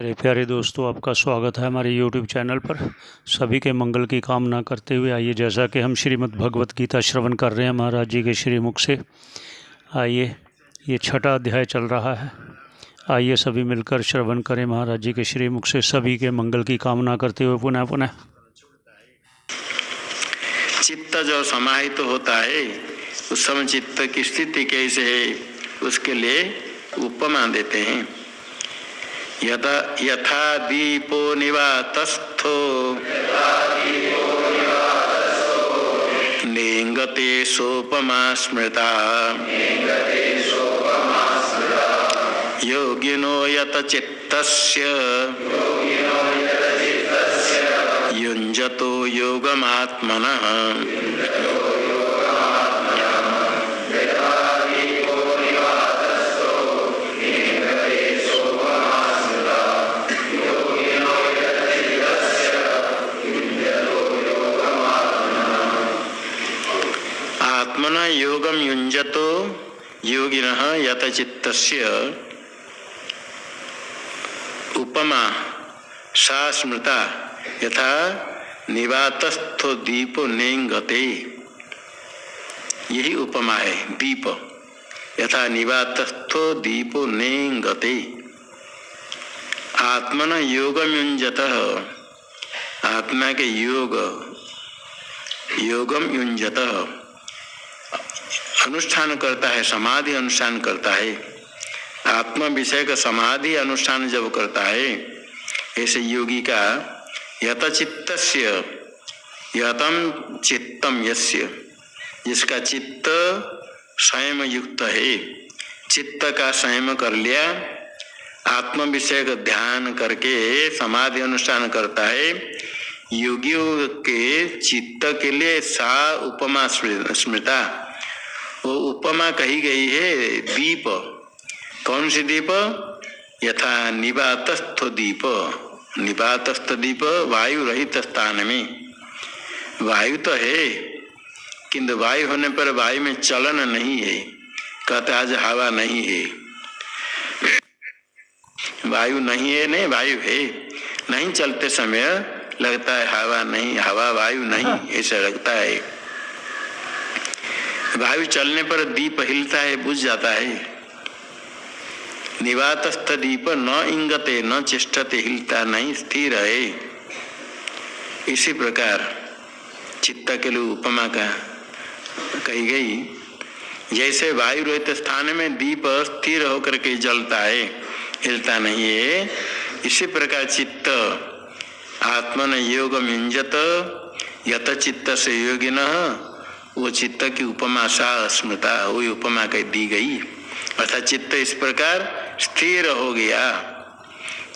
मेरे प्यारे दोस्तों, आपका स्वागत है हमारे YouTube चैनल पर। सभी के मंगल की कामना करते हुए आइए, जैसा कि हम श्रीमद् भगवत गीता श्रवण कर रहे हैं महाराज जी के श्रीमुख से। आइए, ये छठा अध्याय चल रहा है। आइए सभी मिलकर श्रवण करें महाराज जी के श्रीमुख से, सभी के मंगल की कामना करते हुए पुनः पुनः। चित्त जो समाहित तो होता है, उस समय चित्त की स्थिति कैसे है उसके लिए उपमा देते हैं। यथा दीपो निवातस्थो नेंगते सोपमा स्मृता योगिनो यत चित्तस्य युञ्जतो योगमात्मनः। आत्मना योगम युञ्जतो योगिनः यत चित्तस्य उपमा सा स्मृता यथा निवातस्थो दीपो नेंगते। यही उपमा है, दीप। यथा निवातस्थो दीपो नेंगते आत्मन योगम युञ्जतः। आत्मा के योगम युञ्जतः अनुष्ठान करता है, समाधि अनुष्ठान करता है। आत्मा विषय का समाधि अनुष्ठान जब करता है, ऐसे योगी का यत चित्तस्य यतम चित्तम यस्य, जिसका चित्त संयम युक्त है, चित्त का संयम कर लिया, आत्म विषय का ध्यान करके समाधि अनुष्ठान करता है, योगियों के चित्त के लिए सा उपमा स्मृता। वो उपमा कही गई है दीप। कौन सी दीप? यथा निवातस्थ दीप। निवातस्थ दीप वायु रहित स्थान में। वायु तो है, किंतु वायु होने पर वायु में चलन नहीं है। कहते आज हवा नहीं है, वायु नहीं है, नहीं वायु है। नहीं चलते समय लगता है हवा नहीं, हवा वायु नहीं, ऐसा लगता है। वायु चलने पर दीप हिलता है, बुझ जाता है। निवातस्थ दीप न इंगते न चेष्टते, हिलता नहीं, स्थिर है। इसी प्रकार चित्त के लिए उपमा का कही गई। जैसे वायु रहित स्थान में दीप स्थिर होकर के जलता है, हिलता नहीं है, इसी प्रकार चित्त आत्मन योगम युञ्जत यत चित्त से योगिनः। वो चित्त की उपमा सा स्मृता, वही उपमा कह दी गई। अर्थात चित्त इस प्रकार स्थिर हो गया।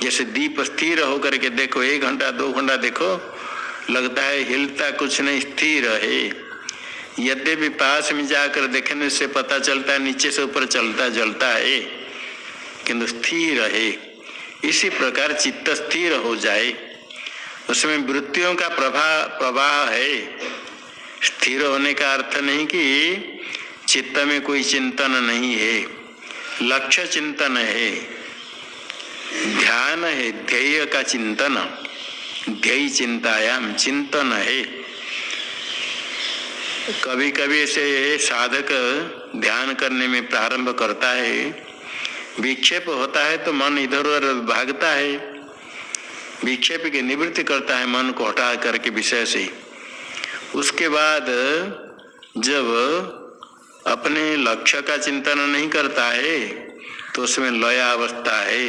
जैसे दीप स्थिर होकर के देखो, 1 घंटा 2 घंटा देखो, लगता है हिलता कुछ नहीं, स्थिर है। यद्यपि पास में जाकर देखने से पता चलता है नीचे से ऊपर चलता जलता है, किंतु स्थिर है। इसी प्रकार चित्त स्थिर हो जाए, उसमें वृत्तियों का प्रवाह है। स्थिर होने का अर्थ नहीं कि चित्त में कोई चिंतन नहीं है, लक्ष्य चिंतन है, ध्यान है, ध्येय का चिंतन, ध्येय चिंतायाम चिंतन है। कभी कभी ऐसे साधक ध्यान करने में प्रारंभ करता है, विक्षेप होता है तो मन इधर उधर भागता है, विक्षेप की निवृत्ति करता है मन को हटा करके विषय से। उसके बाद जब अपने लक्ष्य का चिंतन नहीं करता है तो उसमें लय अवस्था है,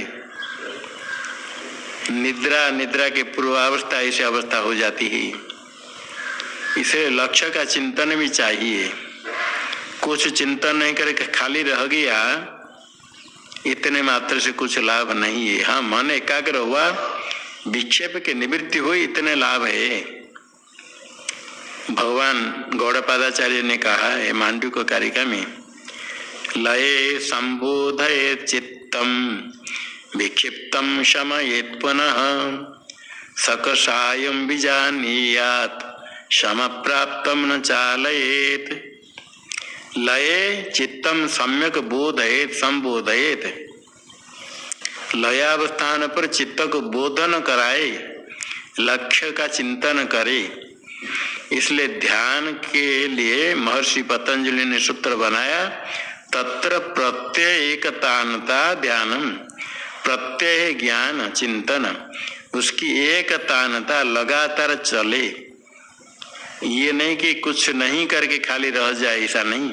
निद्रा के पूर्वावस्था ऐसी अवस्था हो जाती है। इसे लक्ष्य का चिंतन भी चाहिए। कुछ चिंतन नहीं करके खाली रह गया, इतने मात्र से कुछ लाभ नहीं है। हाँ, मन एकाग्र हुआ, विक्षेप की निवृत्ति हुई, इतने लाभ है। भगवान गौड़पादाचार्य ने कहा है मांडुक्य कारिका में, लये संबोधये चित्तम विक्षिप्तम शमयेत् पुनः सकषायं विजानीयात् शम प्राप्तम न चालयेत्। लये चित्तम सम्यक बोधयेत संबोधयेत। लयावस्थान पर चित्त को बोधन कराए, लक्ष्य का चिंतन करे। इसलिए ध्यान के लिए महर्षि पतंजलि ने सूत्र बनाया, तत्र प्रत्यय एकतानता ध्यानम। प्रत्यय ज्ञान चिंतन, उसकी एकतानता लगातार चले। ये नहीं कि कुछ नहीं करके खाली रह जाए, ऐसा नहीं।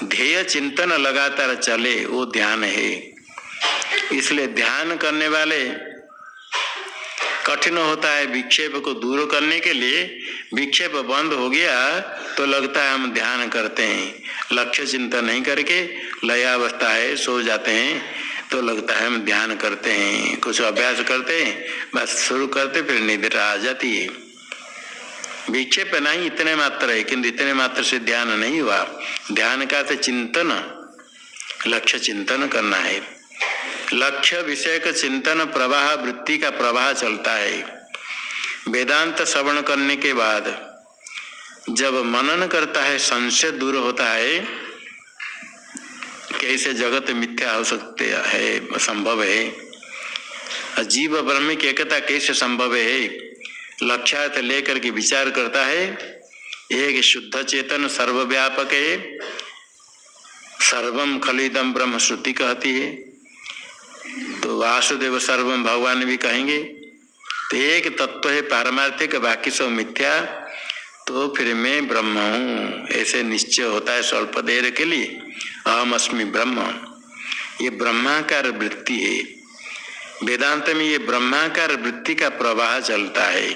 ध्येय चिंतन लगातार चले, वो ध्यान है। इसलिए ध्यान करने वाले कठिन होता है विक्षेप को दूर करने के लिए। विक्षेप बंद हो गया तो लगता है हम ध्यान करते हैं, लक्ष्य चिंतन नहीं करके लयावस्था है सो जाते हैं तो लगता है हम ध्यान करते हैं। कुछ अभ्यास करते हैं, बस शुरू करते फिर निद्रा आ जाती है। विक्षेप नहीं, इतने मात्र है, किंतु इतने मात्र से ध्यान नहीं हुआ। ध्यान का तो चिंतन, लक्ष्य चिंतन करना है। लक्ष्य विषय का चिंतन प्रवाह, वृत्ति का प्रवाह चलता है। वेदांत श्रवण करने के बाद जब मनन करता है, संशय दूर होता है। कैसे जगत मिथ्या हो सकते है, संभव है। जीव ब्रह्म की एकता कैसे संभव है, लक्ष्यार्थ लेकर के विचार करता है। एक शुद्ध चेतन सर्वव्यापक है, सर्वम खलिदम ब्रह्म श्रुति कहती है, तो वासुदेव सर्वम भगवान भी कहेंगे। तो एक तत्व है पारमार्थिक, बाकी सब मिथ्या, तो फिर मैं ब्रह्म हूँ ऐसे निश्चय होता है स्वल्प देर के लिए। अहम अस्मि ब्रह्म, ये ब्रह्माकार वृत्ति है। वेदांत में ये ब्रह्माकार वृत्ति का प्रवाह चलता है।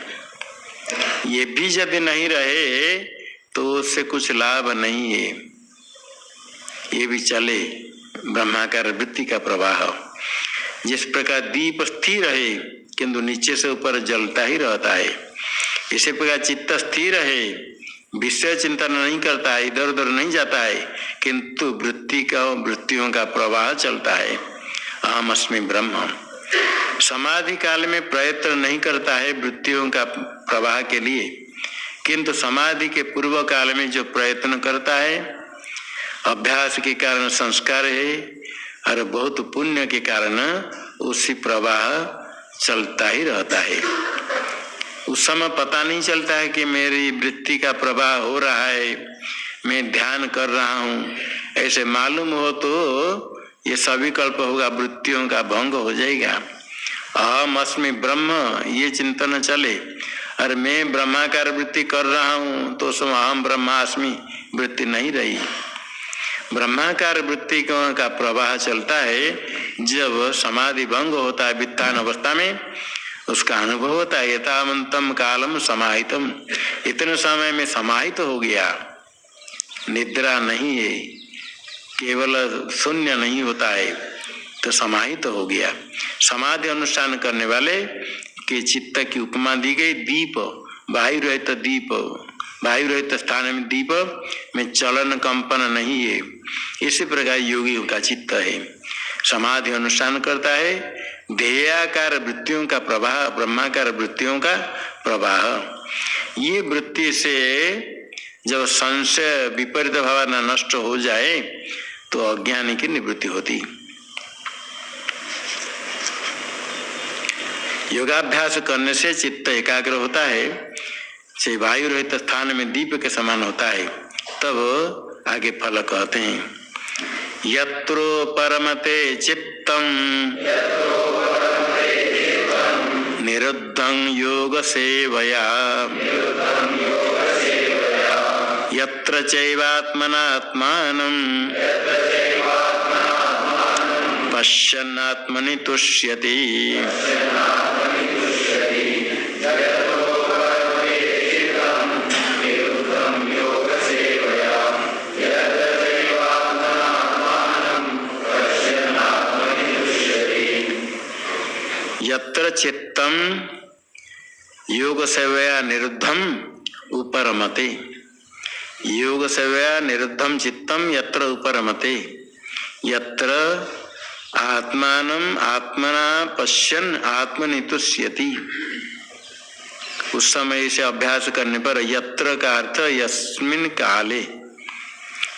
ये भी यदि नहीं रहे तो उससे कुछ लाभ नहीं है। ये भी चले, ब्रह्माकार वृत्ति का प्रवाह। जिस प्रकार दीप स्थिर है किंतु नीचे से ऊपर जलता ही रहता है, इसी प्रकार चित्त स्थिर है, विषय चिंतन नहीं करता है, इधर उधर नहीं जाता है, किंतु वृत्तियों का प्रवाह चलता है। अहम अस्मि ब्रह्म। समाधि काल में प्रयत्न नहीं करता है वृत्तियों का प्रवाह के लिए, किंतु समाधि के पूर्व काल में जो प्रयत्न करता है, अभ्यास के कारण संस्कार है और बहुत पुण्य के कारण उसी प्रवाह चलता ही रहता है। उस समय पता नहीं चलता है कि मेरी वृत्ति का प्रवाह हो रहा है, मैं ध्यान कर रहा हूँ। ऐसे मालूम हो तो ये सभी कल्प होगा, वृत्तियों का भंग हो जाएगा। अहम अस्मि ब्रह्म ये चिंतन चले, और मैं ब्रह्माकार वृत्ति कर रहा हूँ तो उसमें अहम ब्रह्मास्मि वृत्ति नहीं रही। ब्रह्माकार वृत्ति का प्रवाह चलता है। जब समाधि भंग होता है वित्तान अवस्था में, उसका अनुभव होता है यथावंतम कालम समाहितम, इतने समय में समाहित हो गया। निद्रा नहीं है, केवल शून्य नहीं होता है, तो समाहित हो गया। समाधि अनुष्ठान करने वाले के चित्त की उपमा दी गई दीप, वायु रहित दीप, वायु रहित स्थान में दीप में चलन कंपन नहीं है। इसी प्रकार योगी का चित्त है, समाधि अनुष्ठान करता है। ध्येयाकार वृत्तियों का प्रवाह, ब्रह्माकार वृत्तियों का प्रवाह। ये वृत्ति से जब संशय विपरीत भावना नष्ट हो जाए तो अज्ञानी की निवृत्ति होती। योगाभ्यास करने से चित्त एकाग्र होता है, से वायु रहित स्थान में दीप के समान होता है। तब आगे फल कहते हैं, यत्रो परमते चित्तम निरुद्धं योग सेवया, यत्र चैवात्मनात्मानं पश्यन्नात्मनि तुष्यति। यत्र चित्तम योग सेवया निरुद्धम उपरमते, योग सेवया निरुद्धम चित्तम यत्र उपरमते, यत्र आत्मानं आत्मना पश्यन् आत्मनि तुष्यति। उस समय से अभ्यास करने पर यत्र का अर्थ यस्मिन् काले,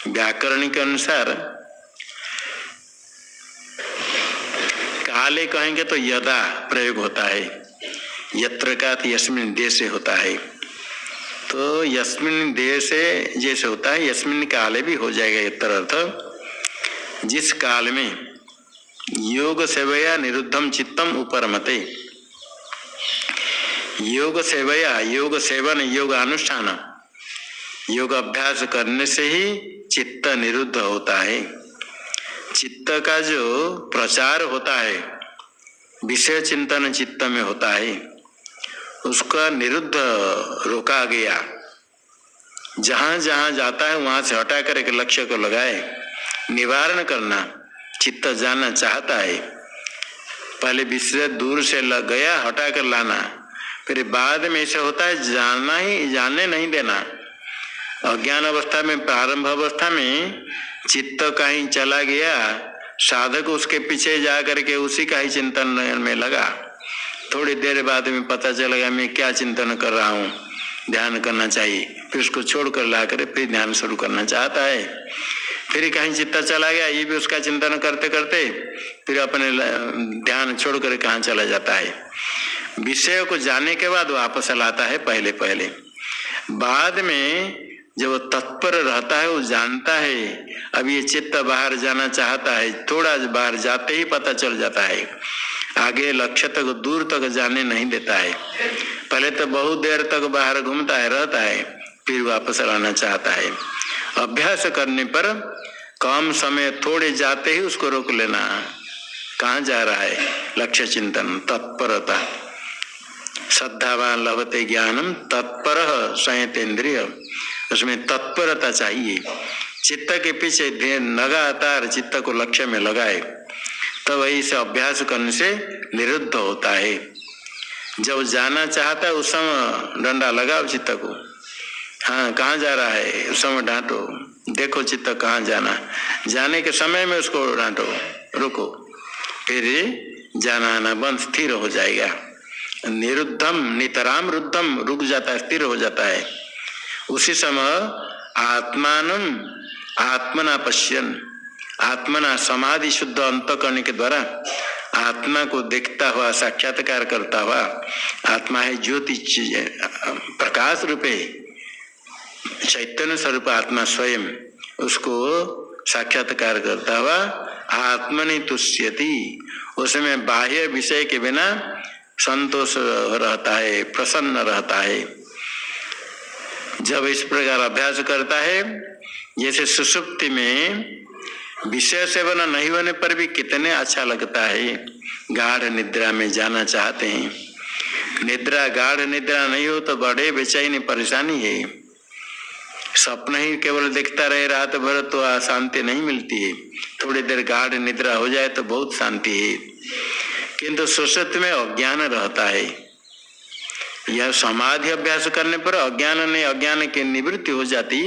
व्याकरण के अनुसार काल काले कहेंगे तो यदा प्रयोग होता है, यत्र का यस्मिन देशे होता है, तो यस्मिन देशे जैसे होता है यस्मिन काले भी हो जाएगा यत्र अर्थ। जिस काल में योग सेवया निरुद्धम चित्तम उपरमते, योग सेवया योग सेवन योग अनुष्ठान योग अभ्यास करने से ही चित्त निरुद्ध होता है। चित्त का जो प्रचार होता है विषय चिंतन चित्त में होता है, उसका निरुद्ध रोका गया। जहाँ जहाँ जाता है वहाँ से हटा कर एक लक्ष्य को लगाए, निवारण करना। चित्त जाना चाहता है, पहले विषय दूर से लग गया, हटा कर लाना, फिर बाद में ऐसा होता है जानना ही जाने नहीं देना। अज्ञान अवस्था में प्रारंभ अवस्था में चित्त कहीं चला गया, साधक उसके पीछे जा करके उसी का ही चिंतन में लगा। थोड़ी देर बाद में पता चलेगा मैं क्या चिंतन कर रहा हूँ, ध्यान करना चाहिए, फिर उसको छोड़कर ला कर फिर ध्यान शुरू करना चाहता है। फिर कहीं चित्त चला गया, ये भी उसका चिंतन करते करते फिर अपने ध्यान छोड़कर कहाँ चला जाता है। विषय को जानने के बाद वापस लाता है पहले पहले। बाद में जब वो तत्पर रहता है, वो जानता है अब ये चित्त बाहर जाना चाहता है, थोड़ा बाहर जाते ही पता चल जाता है, आगे लक्ष्य तक दूर तक जाने नहीं देता है। पहले तो बहुत देर तक बाहर घूमता है, रहता है, फिर वापस लाना चाहता है। अभ्यास करने पर कम समय थोड़े जाते ही उसको रोक लेना, कहाँ जा रहा है, लक्ष्य चिंतन तत्परता। श्रद्धावान लभते ज्ञानम तत्पर संयतेन्द्रिय, उसमें तत्परता चाहिए। चित्त के पीछे लगातार चित्त को लक्ष्य में लगाए, तब वही से अभ्यास करने से निरुद्ध होता है। जब जाना चाहता है उस समय डंडा लगाओ चित्त को, हाँ कहाँ जा रहा है उस समय डांटो, देखो चित्त कहाँ जाना, जाने के समय में उसको डांटो, रुको, फिर जाना आना बंद, स्थिर हो जाएगा। निरुद्धम नितराम रुद्धम, रुक जाता है, स्थिर हो जाता है। उसी समय आत्मानम आत्मना पश्यन, आत्मना समाधि शुद्ध अंतःकरण के द्वारा आत्मा को देखता हुआ, साक्षात्कार करता हुआ, आत्मा है ज्योति प्रकाश रूपे चैतन्य स्वरूप आत्मा स्वयं, उसको साक्षात्कार करता हुआ आत्मनि तुष्यति, उसमें बाह्य विषय के बिना संतोष रहता है, प्रसन्न रहता है। जब इस प्रकार अभ्यास करता है, जैसे सुषुप्ति में विषय सेवन नहीं होने पर भी कितने अच्छा लगता है, गाढ़ निद्रा में जाना चाहते हैं। निद्रा गाढ़ निद्रा नहीं हो तो बड़े बेचैनी परेशानी है। स्वप्न ही केवल देखता रहे रात भर तो शांति नहीं मिलती है, थोड़ी देर गाढ़ निद्रा हो जाए तो बहुत शांति है। किंतु सुषुप्ति में अज्ञान रहता है। यह समाधि अभ्यास करने पर अज्ञान की निवृत्ति हो जाती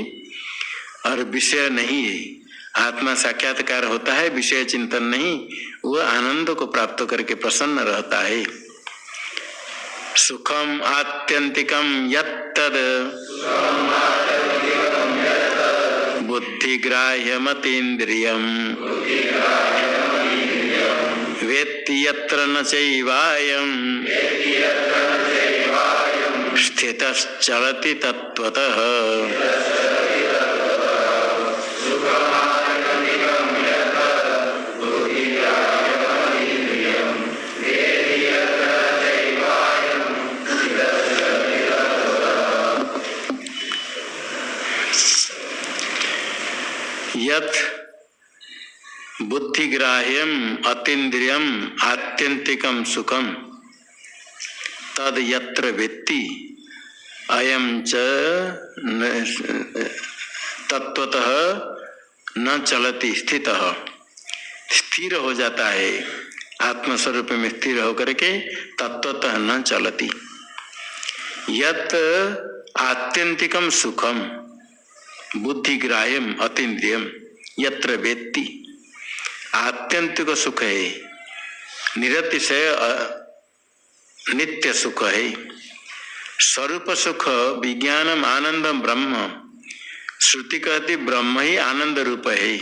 और विषय नहीं है, आत्मा साक्षात्कार होता है, विषय चिंतन नहीं, वह आनंद को प्राप्त करके प्रसन्न रहता है। सुखम आत्यंतिकम यत्तद बुद्धिग्राह्यमतीन्द्रियम् वेत्ति यत्र न चैवायम् स्थितश्चलति तत्त्वतः। यत् बुद्धिग्राह्यम अतीन्द्रियम आत्यंतिकम सुखम तद यत्र वेत्ति अयम च तत्वतः न चलति स्थितः, स्थिर हो जाता है, आत्मस्वरूप में स्थिर होकर के तत्वतः न चलति। यत् आत्यंतिकम सुखम बुद्धिग्राह्यम अतीन्द्रियम यत्र वेत्ति, आत्यंतिक सुख है, निरतिशय नित्य सुख है। स्वरूप सुख विज्ञानम आनंदम ब्रह्म, श्रुति कहती ब्रह्म ही आनंद रूप है,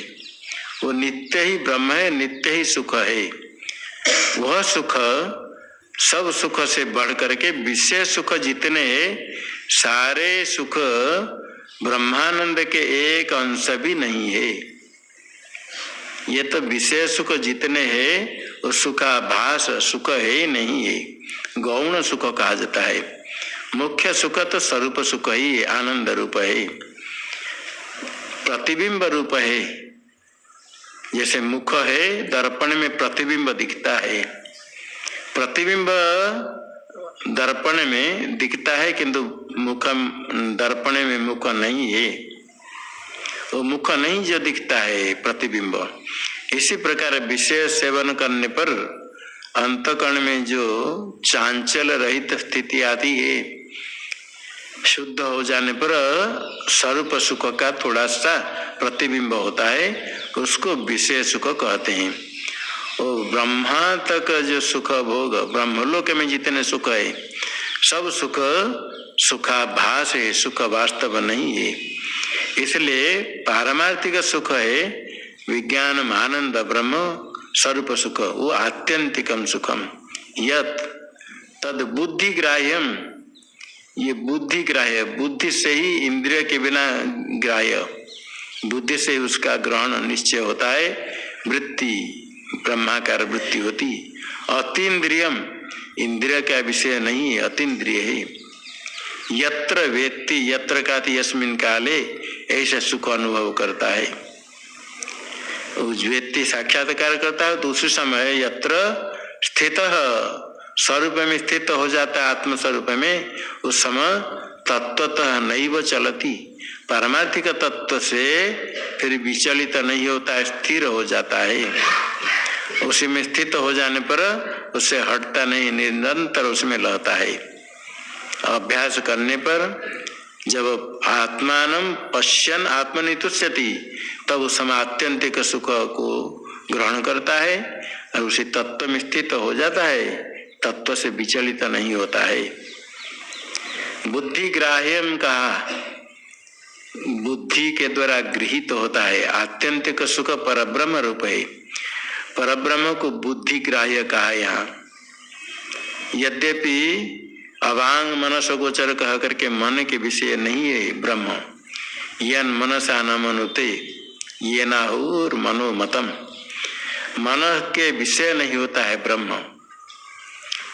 वो नित्य ही ब्रह्म है, नित्य ही सुख है। वह सुख सब सुख से बढ़ करके विषय सुख जितने सारे सुख ब्रह्मानंद के एक अंश भी नहीं है। ये तो विषय सुख जितने हैं वो सुखाभास सुख है ही नहीं है, गौण सुख कहा जाता है। मुख्य सुख तो स्वरूप सुख ही है, आनंद रूप है, प्रतिबिंब रूप है। जैसे मुख है, दर्पण में प्रतिबिंब दिखता है, प्रतिबिंब दर्पण में दिखता है किंतु मुख दर्पण में मुख नहीं है, वो मुख नहीं जो दिखता है प्रतिबिंब। इसी प्रकार विषय सेवन करने पर अंतकरण में जो चांचल रहित स्थिति आती है, शुद्ध हो जाने पर स्वरूप सुख का थोड़ा सा प्रतिबिंब होता है, उसको विषय सुख कहते हैं। वो ब्रह्मा तक जो सुख भोग, ब्रह्मलोक में जितने सुख है सब सुख सुखाभास है, सुख वास्तव नहीं है। इसलिए पारमार्थिक सुख है विज्ञानम आनंद ब्रह्म स्वरूप सुख, वो आत्यंतिकम सुखम। यत तद बुद्धि ग्राह्यम, ये बुद्धि ग्राह्य, बुद्धि से ही इंद्रिय के बिना ग्राह्य, बुद्धि से उसका ग्रहण निश्चय होता है। वृत्ति ब्रह्माकार वृत्ति होती, अतीन्द्रियम इंद्रिय का विषय नहीं है, अतीन्द्रिय है। यत्र वेत्ति, यत्र का यस्मिन काले, ऐसा सुख अनुभव करता है। उस व्यक्ति साक्षात्कार करता है तो उसी समय यत्र स्थित स्वरूप में स्थित हो जाता है, आत्म स्वरूप में, उस समय तत्वतः नैव चलती, पारमार्थिक तत्व से फिर विचलित नहीं होता है, स्थिर हो जाता है। उसी में स्थित हो जाने पर उससे हटता नहीं, निरंतर उसमें रहता है। अभ्यास करने पर जब आत्मानं पश्यन् आत्मनितुष्यति, तब उस समय आत्यंतिक सुख को ग्रहण करता है और उसी तत्व में स्थित हो जाता है, तत्व से विचलित नहीं होता है। बुद्धि ग्राह्यम कहा, बुद्धि के द्वारा गृहीत होता है। आत्यंतिक सुख परब्रह्म रूप है, परब्रह्म को बुद्धि ग्राह्य कहा। यहाँ यद्यपि अवांग मनस गोचर कह करके मन के विषय नहीं है ब्रह्म, यन मनसा न मनुते ये ना हो मनोमतम, मन के विषय नहीं होता है ब्रह्म,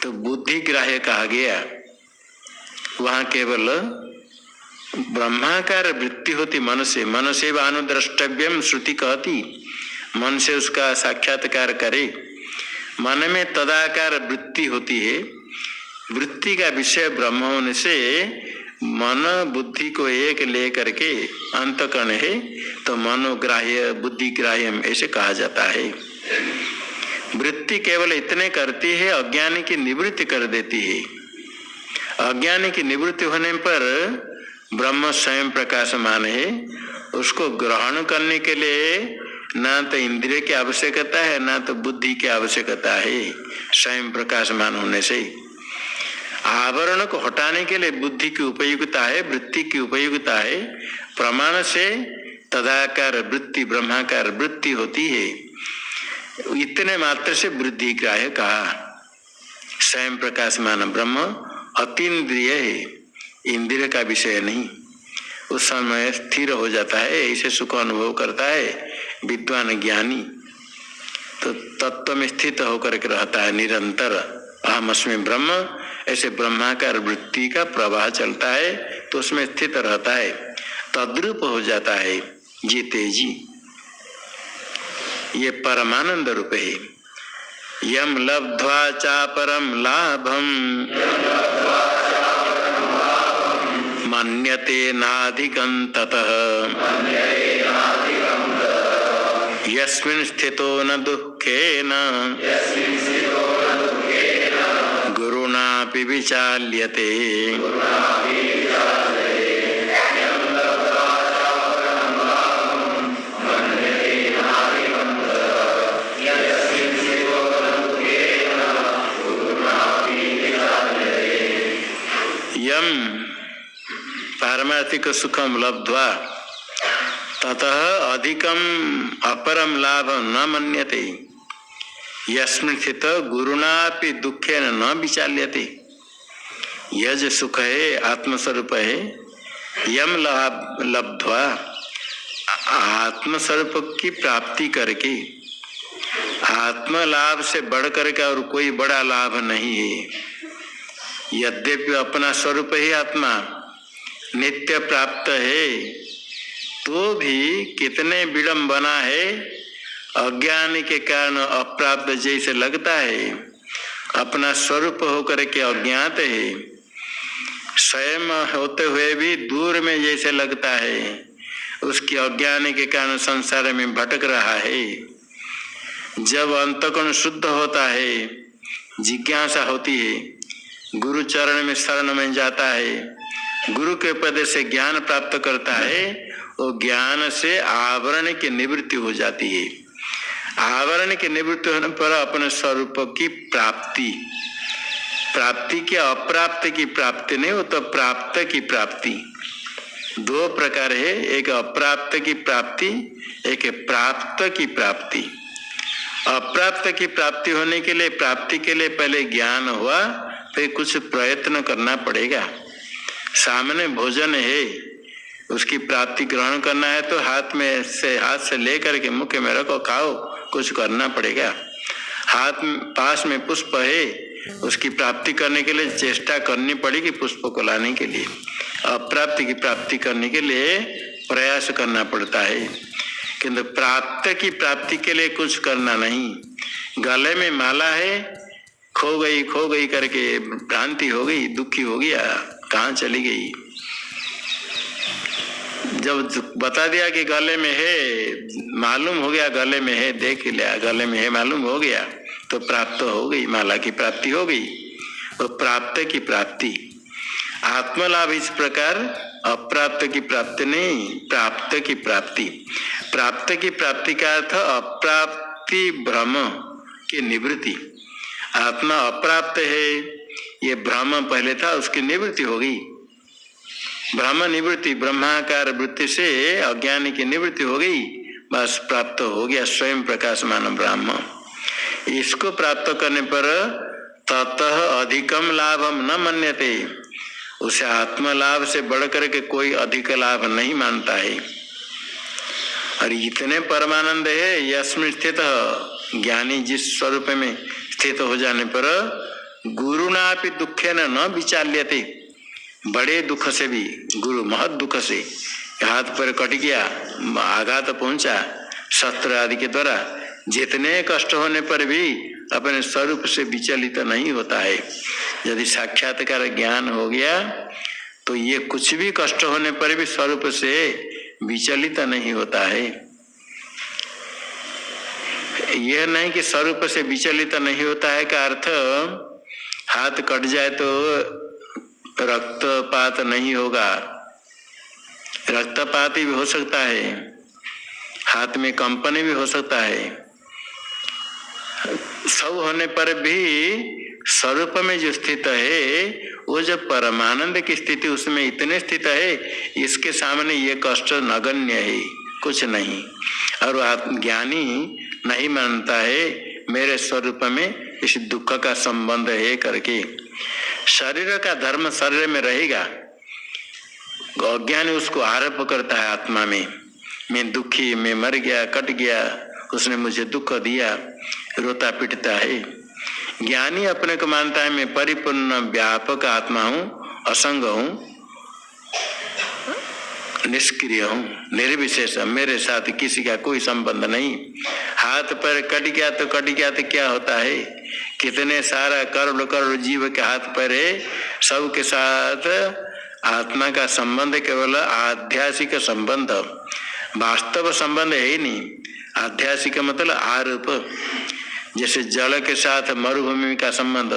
तो बुद्धि ग्राह्य कहा गया। वहां केवल ब्रह्माकार वृत्ति होती मन से, मन से अनुद्रष्टव्यम श्रुति कहती, मन से उसका साक्षात्कार करे। मन में तदाकार वृत्ति होती है, वृत्ति का विषय ब्रह्म होने से मन बुद्धि को एक ले करके अंतकरण है, तो मनोग्राह्य बुद्धिग्राह्य ऐसे कहा जाता है। वृत्ति केवल इतने करती है, अज्ञानी की निवृत्ति कर देती है। अज्ञानी की निवृत्ति होने पर ब्रह्म स्वयं प्रकाशमान है, उसको ग्रहण करने के लिए ना तो इंद्रिय की आवश्यकता है ना तो बुद्धि की आवश्यकता है। स्वयं प्रकाशमान होने से आवरण को हटाने के लिए बुद्धि की उपयोगिता है, वृत्ति की उपयोगिता है। प्रमाण से तदाकार वृत्ति ब्रह्माकार वृत्ति होती है, इतने मात्र से बुद्धि ग्राह्य कहा। स्वयं प्रकाशमान ब्रह्म अतीन्द्रिय है, इंद्रिय का विषय नहीं। उस समय स्थिर हो जाता है, ऐसे सुख अनुभव करता है विद्वान ज्ञानी, तो तत्व में स्थित होकर के रहता है निरंतर। अहमस्मि ब्रह्म, ऐसे ब्रह्माकार वृत्ति का प्रवाह चलता है तो उसमें स्थित रहता है, तद्रूप हो जाता है जीते जी। ये परमानंद रूप है। यम लब्ध्वा चापरम लाभम मन्यते नाधिकं ततः यस्मिन् स्थितो न दुःखेन गुरुणापि विचाल्यते। यम पारमार्थिक सुखम लब्ध्वा ततः अधिकम अपरम लाभ न मन्यते। यस्मिन् स्थित गुरुणापि दुखेन न विचाल्यते। यह जो सुख है आत्मस्वरूप है, यम लब्ध्वा, आत्मस्वरूप की प्राप्ति करके, आत्म लाभ से बढ़ करके और कोई बड़ा लाभ नहीं है। यद्यपि अपना स्वरूप ही आत्मा नित्य प्राप्त है, तो भी कितने विडंबना है, अज्ञान के कारण अप्राप्त जैसे लगता है, अपना स्वरूप होकर के अज्ञात है, स्वयं होते हुए भी दूर में जैसे लगता है, उसकी अज्ञान के कारण संसार में भटक रहा है। जब अंतःकरण शुद्ध होता है, जिज्ञासा होती है, गुरु चरण में शरण में जाता है, गुरु के पद से ज्ञान प्राप्त करता है, वो ज्ञान से आवरण की निवृत्ति हो जाती है। आवरण की निवृत्ति होने पर अपने स्वरूप की प्राप्ति, प्राप्ति की अप्राप्त की प्राप्ति नहीं, वो तो प्राप्त की प्राप्ति। दो प्रकार है, एक अप्राप्त की प्राप्ति, एक प्राप्त की प्राप्ति। अप्राप्त की प्राप्ति होने के लिए, प्राप्ति के लिए पहले ज्ञान हुआ, फिर कुछ प्रयत्न करना पड़ेगा। सामने भोजन है, उसकी प्राप्ति ग्रहण करना है तो हाथ से लेकर के मुख में रखो, खाओ, कुछ करना पड़ेगा। हाथ पास में पुष्प है, उसकी प्राप्ति करने के लिए चेष्टा करनी पड़ेगी पुष्प को लाने के लिए। अप्राप्ति की प्राप्ति करने के लिए प्रयास करना पड़ता है, किंतु प्राप्त की प्राप्ति के लिए कुछ करना नहीं। गले में माला है, खो गई करके भ्रांति हो गई, दुखी हो गया, कहाँ चली गई। जब बता दिया कि गले में है, मालूम हो गया गले में है, देख लिया गले में है, मालूम हो गया, तो प्राप्त हो गई, माला की प्राप्ति हो गई। तो प्राप्त की प्राप्ति, आत्मलाभ इस प्रकार अप्राप्त की प्राप्ति नहीं, प्राप्त की प्राप्ति। प्राप्त की प्राप्ति का अर्थ अप्राप्ति भ्रम की निवृत्ति। आत्मा अप्राप्त है, ये भ्रम पहले था, उसकी निवृत्ति हो गई। ब्रह्म निवृत्ति, ब्रह्माकार वृत्ति से अज्ञान की निवृत्ति हो गई, बस प्राप्त हो गया स्वयं प्रकाशमान ब्रह्म। इसको प्राप्त करने पर ततः अधिकम लाभम न मन्यते, उसे आत्म लाभ से बढ़ करके कोई अधिक लाभ नहीं मानता है। और इतने परमानंद है, यस्मिन् स्थित, ज्ञानी जिस स्वरूप में स्थित हो जाने पर गुरुणापि दुखेन न विचाल्यते, बड़े दुख से भी, गुरु महत दुख से, हाथ पर कट गया, आघात पहुंचा शस्त्र आदि के द्वारा, जितने कष्ट होने पर भी अपने स्वरूप से विचलित नहीं होता है। यदि साक्षात्कार ज्ञान हो गया तो ये कुछ भी कष्ट होने पर भी स्वरूप से विचलित नहीं होता है। यह नहीं कि स्वरूप से विचलित नहीं होता है का अर्थ हाथ कट जाए तो रक्तपात नहीं होगा, रक्तपात भी हो सकता है, हाथ में कंपन भी हो सकता है। सब होने पर भी स्वरूप में जो स्थित है, वो जो परमानंद की स्थिति उसमें इतने स्थित है, इसके सामने ये कष्ट नगण्य है, कुछ नहीं। और ज्ञानी नहीं मानता है मेरे स्वरूप में इस दुख का संबंध है करके। शरीर का धर्म शरीर में रहेगा, अज्ञानी उसको आरोप करता है आत्मा में, मैं दुखी, मैं मर गया, कट गया, उसने मुझे दुख दिया, रोता पिटता है। ज्ञानी अपने को मानता है मैं परिपूर्ण व्यापक आत्मा हूँ, असंग हूँ, निष्क्रिय हूँ, निर्विशेष, मेरे साथ किसी का कोई संबंध नहीं। हाथ पर कट गया तो कट गया तो क्या होता है, कितने सारा करोड़ करोड़ जीव के हाथ पर है, सबके साथ आत्मा का संबंध केवल आध्यात्मिक संबंध, वास्तव संबंध है ही नहीं। आध्यात्मिक मतलब आरोप, जैसे जल के साथ मरुभूमि का संबंध,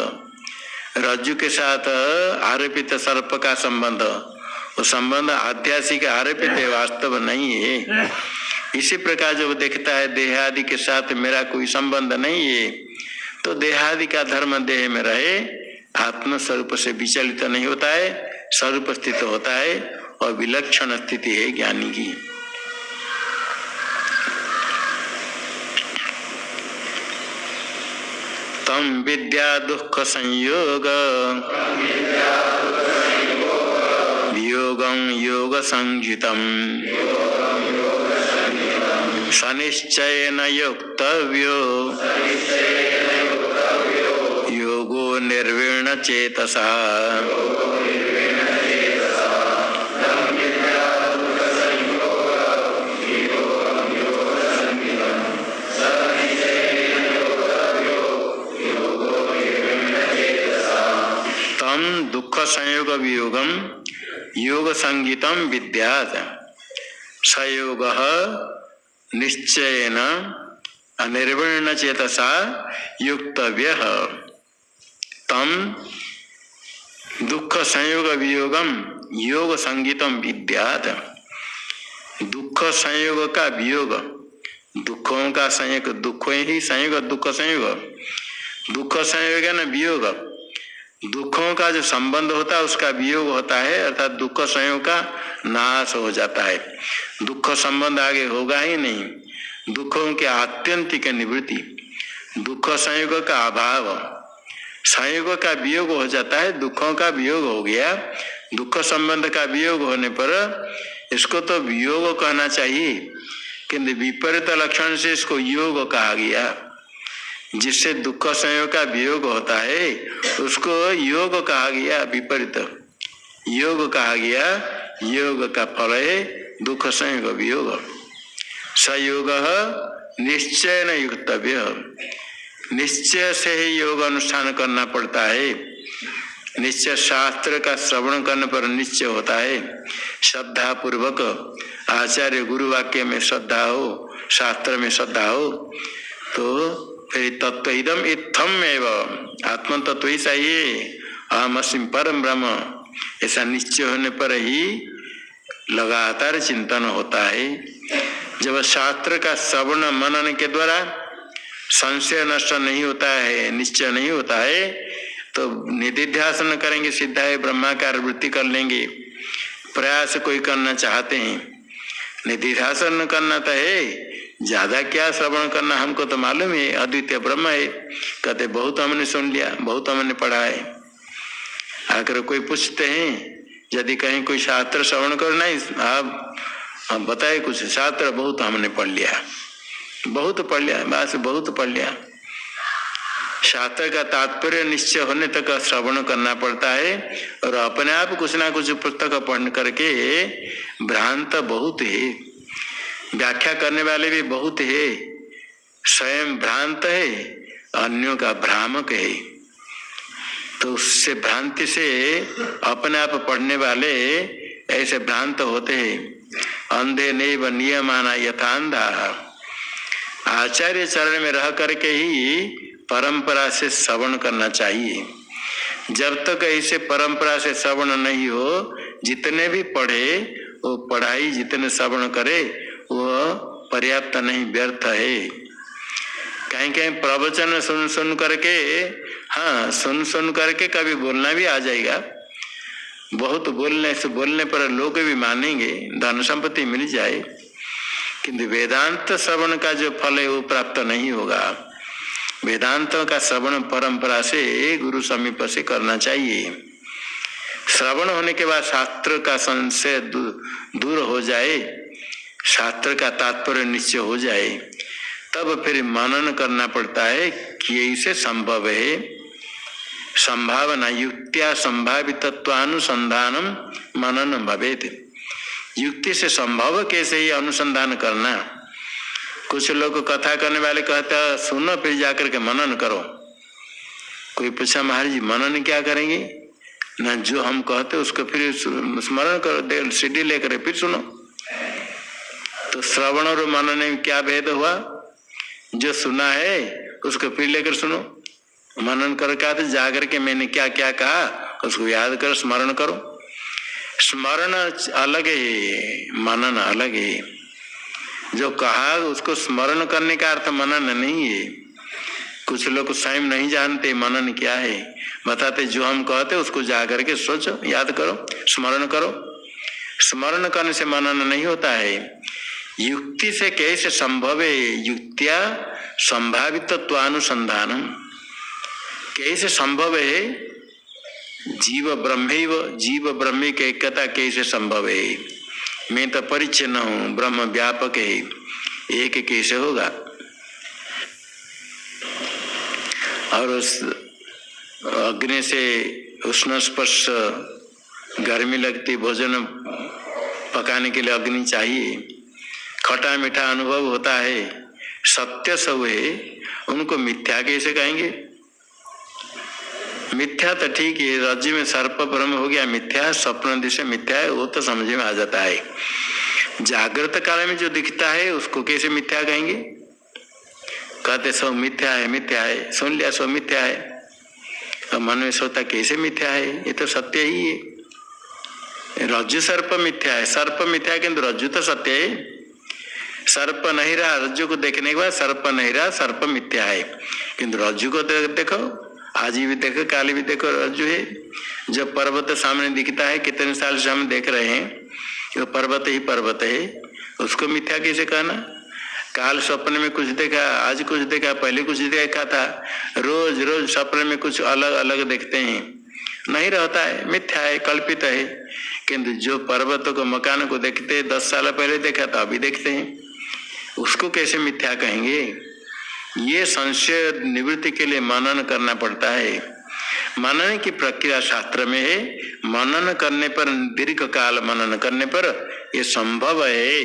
रज्जु के साथ आरोपित सर्प का संबंध, वो संबंध आध्यात्मिक आरोपित है, वास्तव नहीं है। इसी प्रकार जब देखता है देहादि के साथ मेरा कोई संबंध नहीं है, तो देहादि का धर्म देह में रहे, आत्म स्वरूप से विचलित नहीं होता है, स्वरूप स्थित होता है, और विलक्षण स्थिति है ज्ञानी की। तम विद्या दुख संयोग वियोगं योग संयुतम सनिश्चयेन योक्तव्यो योगो निर्वीण चेतसा। तम दुख संयोग वियोगम योग संगीतम विद्यात् सयोग निश्चयेन अनिर्वीण चेतसा युक्तव्य। तम दुख संयोग वियोगम योग संगीतम विद्यात्। दुख संयोग का वियोग, दुखों का संयोग, दुखों ही संयोग, दुख संयोग, दुख संयोग है ना वियोग, दुखों का जो संबंध होता है उसका वियोग होता है, अर्थात दुख संयोग का नाश हो जाता है। दुख संबंध आगे होगा ही नहीं, दुखों के आत्यंतिक निवृत्ति, दुख संयोग का अभाव, संयोग का वियोग हो जाता है, दुखों का वियोग हो गया। दुख संबंध का वियोग होने पर इसको तो वियोग कहना चाहिए, किंतु विपरीत लक्षण से इसको योग कहा गया। जिससे दुख संयोग का वियोग होता है उसको योग कहा गया, विपरीत योग कहा गया। योग का फल है दुख संयोग वियोग। सयोग निश्चय न युक्तव्य, निश्चय से ही योग अनुष्ठान करना पड़ता है। निश्चय शास्त्र का श्रवण करने पर निश्चय होता है। श्रद्धा पूर्वक आचार्य गुरु वाक्य में श्रद्धा हो, शास्त्र में श्रद्धा हो तो फिर तत्व इदम इत्थम एवं आत्म तत्व ही चाहिए, अहम अस्मि परम ब्रह्म, ऐसा निश्चय होने पर ही लगातार चिंतन होता है। जब शास्त्र का श्रवण मनन के द्वारा संशय नष्ट नहीं होता है, निश्चय नहीं होता है, तो निधिध्यासन करेंगे, सिद्धा है ब्रह्माकार वृत्ति कर लेंगे। प्रयास कोई करना चाहते हैं, निधिध्यासन करना तो है, ज्यादा क्या श्रवण करना, हमको तो मालूम है अद्वितीय ब्रह्म है। कहते बहुत हमने सुन लिया, बहुत हमने पढ़ा है। आकर कोई पूछते हैं यदि कहीं कोई शास्त्र श्रवण कर, नहीं आप बताए कुछ, शास्त्र बहुत हमने पढ़ लिया, बहुत पढ़ लिया, बस बहुत पढ़ लिया। शास्त्र का तात्पर्य निश्चय होने तक श्रवण करना पड़ता है, और अपने आप कुछ ना कुछ पुस्तक पढ़ करके भ्रांत बहुत है, व्याख्या करने वाले भी बहुत है, स्वयं भ्रांत है, अन्यों का भ्रामक है। तो उससे भ्रांति से अपने आप पढ़ने वाले ऐसे भ्रांत होते हैं। अंधे नैव नियमाना यथांधा, आचार्य चरण में रह करके ही परंपरा से श्रवण करना चाहिए। जब तक ऐसे परंपरा से श्रवण नहीं हो, जितने भी पढ़े वो पढ़ाई, जितने श्रवण करे वो पर्याप्त नहीं, व्यर्थ है। कहीं कहीं प्रवचन सुन सुन करके, हाँ सुन सुन करके कभी बोलना भी आ जाएगा। बहुत बोलने से, बोलने पर लोग भी मानेंगे, धन संपत्ति मिल जाए, किंतु वेदांत श्रवण का जो फल है वो प्राप्त नहीं होगा। वेदांत का श्रवण परंपरा से गुरु समीप से करना चाहिए। श्रवण होने के बाद शास्त्र का संशय दूर हो जाए, शास्त्र का तात्पर्य निश्चय हो जाए, तब फिर मनन करना पड़ता है कि ऐसे संभव है। संभावना युक्त्या संभावितत्वानुसंधानम मनन भवेत्। युक्ति से संभव कैसे ही अनुसंधान करना। कुछ लोग कथा करने वाले कहते हैं सुनो फिर जाकर के मनन करो। कोई पूछा महाराज जी मनन क्या करेंगे ना, जो हम कहते उसको फिर स्मरण करो, सीडी लेकर फिर सुनो। तो श्रवण और मनन में क्या भेद हुआ? जो सुना है उसको फिर लेकर सुनो, मनन कर क्या तो जाकर के मैंने क्या क्या कहा उसको याद करो, स्मरण करो। स्मरण अलग है, मनन अलग है। जो कहा उसको स्मरण करने का अर्थ मनन नहीं है। कुछ लोग स्वयं नहीं जानते मनन क्या है, बताते जो हम कहते उसको जाकर के सोचो, याद करो, स्मरण करो। स्मरण करने से मनन नहीं होता है। युक्ति से कैसे संभव है? युक्त्या संभावितत्वानुसंधानम, कैसे संभव है? जीव ब्रह्मैव, जीव ब्रह्म की एकता कैसे संभव है? मैं तो परिच्छिन्न हूँ, ब्रह्म व्यापक है, एक कैसे होगा? और उस अग्नि से उष्ण स्पर्श, गर्मी लगती, भोजन पकाने के लिए अग्नि चाहिए, खटा मीठा अनुभव होता है, सत्य सब है, उनको मिथ्या कैसे कहेंगे? मिथ्या तो ठीक है, राज्य में सर्प ब्रह्म हो गया मिथ्या, स्वप्न दिशा मिथ्या है, वो तो समझ में आ जाता है। जागृत काल में जो दिखता है उसको कैसे मिथ्या कहेंगे? कहते सब मिथ्या है, मिथ्या है, सुन लिया सब मिथ्या है, और मन में सोचता कैसे मिथ्या है, ये तो सत्य ही है। रज्जु सर्प मिथ्या है, सर्प मिथ्या है, किंतु रज्जु तो सत्य है। सर्प नहीं रहा, रज्जु को देखने के बाद सर्प नहीं रहा, सर्प मिथ्या है, किंतु रज्जु को देखो, आज भी देखो, काल भी देखो, रज्जु है। जब पर्वत सामने दिखता है, कितने साल से हम देख रहे हैं, वो पर्वत ही पर्वत है, उसको मिथ्या कैसे कहना? काल स्वप्न में कुछ देखा, आज कुछ देखा, पहले कुछ देखा था, रोज रोज स्वप्न में कुछ अलग अलग देखते हैं, नहीं रहता है, मिथ्या है, कल्पित है। किंतु जो पर्वतों को, मकान को देखते 10 साल पहले देखा था, अभी देखते हैं, उसको कैसे मिथ्या कहेंगे? ये संशय निवृत्ति के लिए मनन करना पड़ता है। मनन की प्रक्रिया शास्त्र में है, मनन करने पर, दीर्घ काल मनन करने पर ये संभव है।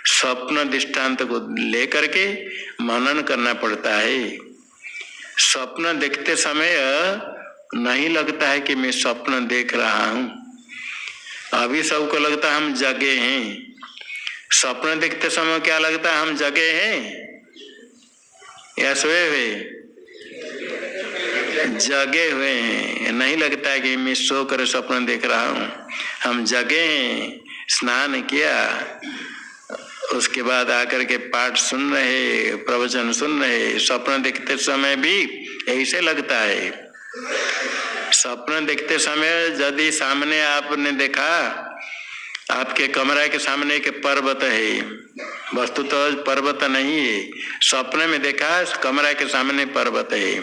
स्वप्न दृष्टांत को लेकर के मनन करना पड़ता है। स्वप्न देखते समय नहीं लगता है कि मैं स्वप्न देख रहा हूं, अभी सबको लगता है हम जगे हैं। स्वप्न देखते समय क्या लगता है? हम जगे हैं या सोए हुए? जगे हुए हैं, नहीं लगता है कि मैं सो कर स्वप्न देख रहा हूँ, हम जगे हैं, स्नान किया, उसके बाद आकर के पाठ सुन रहे, प्रवचन सुन रहे। स्वप्न देखते समय भी ऐसे लगता है। स्वप्न देखते समय यदि सामने आपने देखा, आपके कमरे के सामने एक पर्वत है, वस्तु तो पर्वत नहीं है, स्वप्न में देखा कमरे के सामने पर्वत है,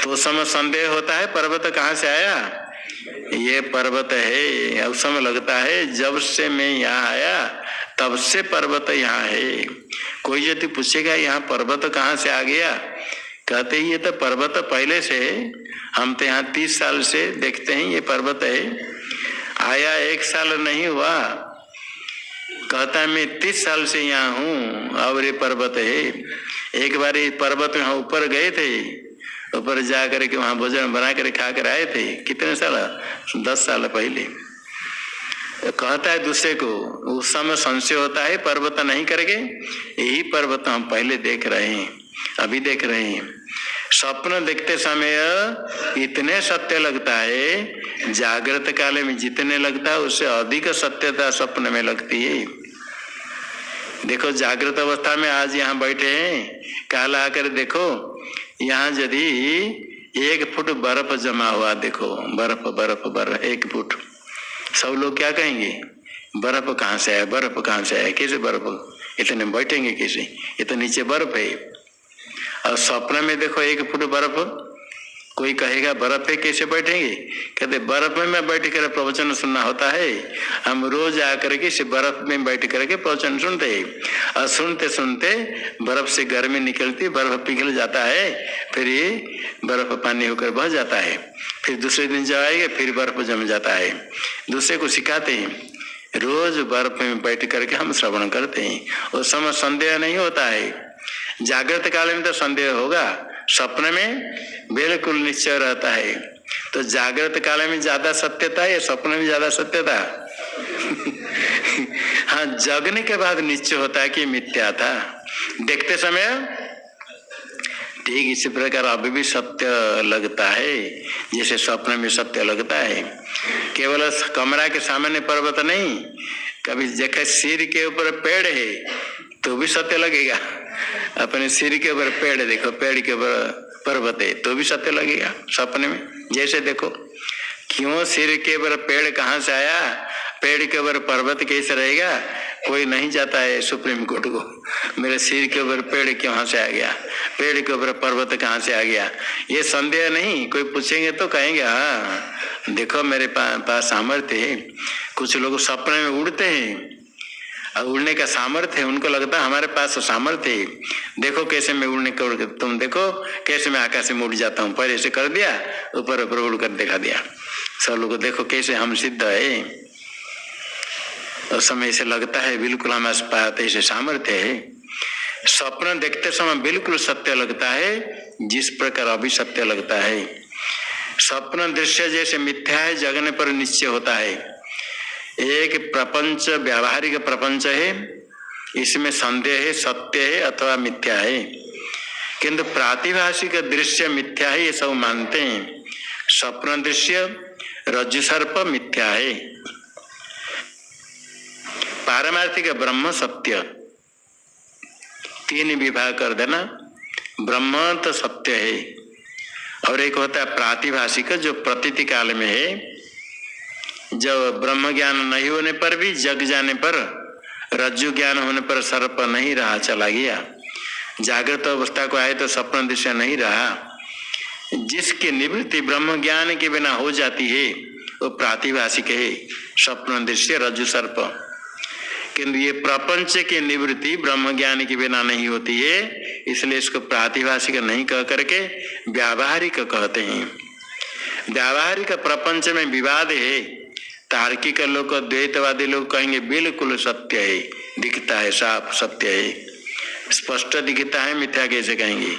तो समय संदेह होता है पर्वत कहाँ से आया? ये पर्वत है। उस समय लगता है जब से मैं यहाँ आया तब से पर्वत यहाँ है। कोई यदि पूछेगा यहाँ पर्वत कहाँ से आ गया, कहते ये तो पर्वत पहले से है, हम तो यहाँ 30 साल से देखते हैं ये पर्वत है, आया 1 साल नहीं हुआ। कहता है मैं 30 साल से यहाँ हूँ और ये पर्वत है। एक बार ये पर्वत में ऊपर गए थे, ऊपर जा करके वहां भोजन बना कर खा कर आए थे, कितने साल? 10 साल पहले। कहता है दूसरे को, उस समय संशय होता है पर्वत नहीं करके, यही पर्वत हम पहले देख रहे हैं, अभी देख रहे हैं। स्वप्न देखते समय इतने सत्य लगता है, जागृत काल में जितने लगता है उससे अधिक सत्यता स्वप्न में लगती है। देखो जागृत अवस्था में आज यहाँ बैठे हैं, काल आकर देखो यहाँ यदि 1 फुट बर्फ जमा हुआ, देखो बर्फ बर्फ बर्फ 1 फुट, सब लोग क्या कहेंगे? बर्फ कहाँ से आया, बर्फ कहाँ से आया, कैसे बर्फ? इतने बैठेंगे कैसे? ये तो नीचे बर्फ है। और स्वप्न में देखो 1 फुट बर्फ, कोई कहेगा बर्फ है, कैसे बैठेंगे? कहते बर्फ में बैठ कर प्रवचन सुनना होता है, हम रोज आकर के इस बर्फ में बैठ करके प्रवचन सुनते हैं, और सुनते सुनते बर्फ से गर्मी निकलती, बर्फ पिघल जाता है, फिर ये बर्फ पानी होकर बह जाता है, फिर दूसरे दिन जब आएगा फिर बर्फ जम जाता है। दूसरे को सिखाते हैं, रोज बर्फ में बैठ करके हम श्रवण करते हैं, उस समय संदेह नहीं होता है। जागृत काल में तो संदेह होगा, स्वप्न में बिल्कुल निश्चय रहता है। तो जागृत काल में ज्यादा सत्यता या स्वप्न में ज्यादा सत्यता? हाँ, जगने के बाद निश्चय होता है कि मिथ्या था। देखते समय ठीक इसी प्रकार अभी भी सत्य लगता है, जैसे स्वप्न में सत्य लगता है। केवल कमरा के सामने पर्वत नहीं, कभी देखे सिर के ऊपर पेड़ है तो भी सत्य लगेगा। अपने सिर के ऊपर पेड़ देखो, पेड़ के ऊपर पर्वत है तो भी सत्य लगेगा सपने में। जैसे देखो, क्यों सिर के ऊपर पेड़ कहाँ से आया, पेड़ के ऊपर पर्वत कैसे रहेगा? कोई नहीं जाता है सुप्रीम कोर्ट को मेरे सिर के ऊपर पेड़ कहाँ से आ गया, पेड़ के ऊपर पर्वत कहाँ से आ गया, ये संदेह नहीं। कोई पूछेंगे तो कहेंगे हाँ देखो मेरे पास सामर्थ्य है। कुछ लोग सपने में उड़ते हैं और उड़ने का सामर्थ्य है, उनको लगता है हमारे पास सामर्थ्य है, देखो कैसे मैं उड़ने का, तुम देखो कैसे मैं आकाश में उड़ जाता हूँ, पहले से कर दिया, ऊपर ऊपर उड़ कर दिखा दिया सब लोग, देखो कैसे हम सिद्ध है। उस समय से लगता है बिल्कुल हमारे पास ऐसे सामर्थ्य है। स्वप्न देखते समय बिल्कुल सत्य लगता है जिस प्रकार अभी सत्य लगता है। स्वप्न दृश्य जैसे मिथ्या है जगने पर निश्चय होता है। एक प्रपंच व्यावहारिक प्रपंच है, इसमें संदेह है सत्य है अथवा मिथ्या है, किंतु प्रातिभाषिक दृश्य मिथ्या है ये सब मानते हैं। स्वप्न दृश्य रज्जु सर्प मिथ्या है, पारमार्थिक ब्रह्म सत्य। तीन विभाग कर देना, ब्रह्म तो सत्य है, और एक होता है प्रातिभाषिक जो प्रतीति काल में है, जब ब्रह्म ज्ञान नहीं होने पर भी जग जाने पर, रज्जु ज्ञान होने पर सर्प नहीं रहा, चला गया। जागृत अवस्था को आए तो स्वप्न दृश्य नहीं रहा। जिसकी निवृत्ति ब्रह्म ज्ञान के बिना हो जाती है वो प्रातिभाषिक है, स्वप्न दृश्य रज्जु सर्प। किंतु ये प्रपंच की निवृत्ति ब्रह्म ज्ञान के बिना नहीं होती है, इसलिए इसको प्रातिभाषिक नहीं कह करके व्यावहारिक कहते हैं। व्यावहारिक प्रपंच में विवाद है। तार्किक लोग, द्वैतवादी लोग कहेंगे बिल्कुल सत्य है, दिखता है, साफ सत्य है, स्पष्ट दिखता है, मिथ्या कैसे कहेंगे।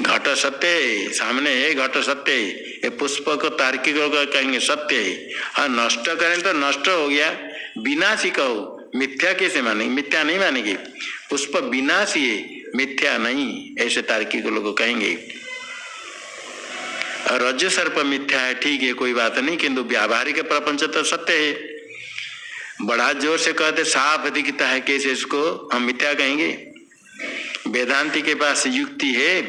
घट सत्य है, सामने है घट सत्य है, ये पुष्प को तार्किक लोग कहेंगे सत्य है। हाँ नष्ट करें तो नष्ट हो गया, विनाशी कहो, मिथ्या कैसे मानेंगे, मिथ्या नहीं मानेंगे। पुष्प विनाशी है, मिथ्या नहीं, ऐसे तार्किक लोग कहेंगे। रज्जु सर्प मिथ्या है, ठीक है कोई बात नहीं, किंतु व्यावहारिक प्रपंच तो सत्य है। बड़ा जोर से कहते साफ दिखता है, कैसे इसको हम मिथ्या कहेंगे। वेदांती के पास युक्ति है,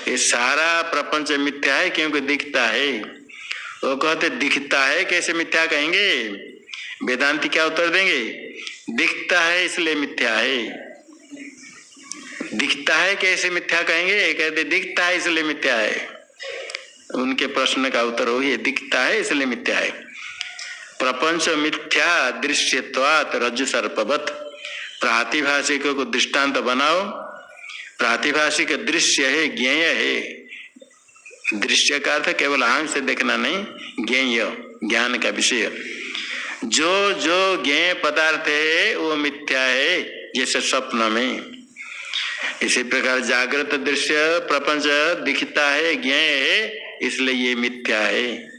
ये सारा प्रपंच मिथ्या है क्योंकि दिखता है। वो कहते दिखता है कैसे मिथ्या कहेंगे। वेदांती क्या उत्तर देंगे, दिखता है इसलिए मिथ्या है। दिखता है कैसे मिथ्या कहेंगे, कहते दिखता है इसलिए मिथ्या है। उनके प्रश्न का उत्तर हो, ये दिखता है इसलिए मिथ्या है। प्रपंच मिथ्या दृश्यत्वात् रज्जु सर्पवत्। प्रातिभाषिक को दृष्टांत बनाओ। प्रातिभाषिक दृश्य है, ज्ञेय है। दृश्य का अर्थ केवल आंख से देखना नहीं, ज्ञेय ज्ञान का विषय। जो जो ज्ञेय पदार्थ है वो मिथ्या है, जैसे स्वप्न में। इसी प्रकार जागृत दृश्य प्रपंच दिखता है, ज्ञेय है, इसलिए ये मिथ्या है।